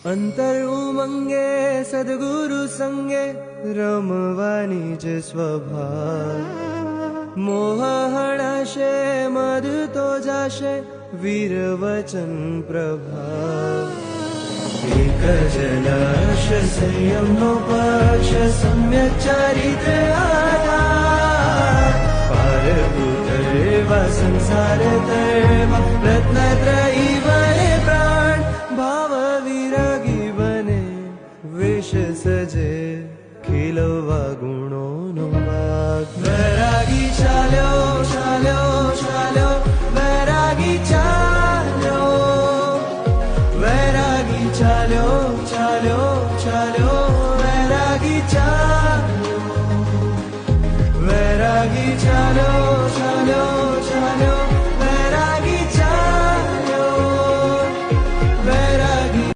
અંતર ઉમંગે સદગુરુ સંગે રમવાની જ સ્વભાવ. મોહ હણાશે મદ તો જાશે વીર વચન પ્રભાવ. એક જ લક્ષ્ય સંયમનો પક્ષ સમ્યક ચારિત્ર આધાર. પાર ઉતરવા સંસાર તરવા રત્નત્રયી વરે પ્રાણ. ભાવ વિરાગી બને વેશ સજે ખીલવા ગુણોનો બાગ. વૈરાગી ચાલ્યો ચાલ્યો ચાલ્યો વૈરાગી ચાલ્યો. વૈરાગી ચાલ્યો ચાલ્યો ચાલ્યો વૈરાગી ચાલ્યો. વૈરાગી ચાલ્યો ચાલ્યો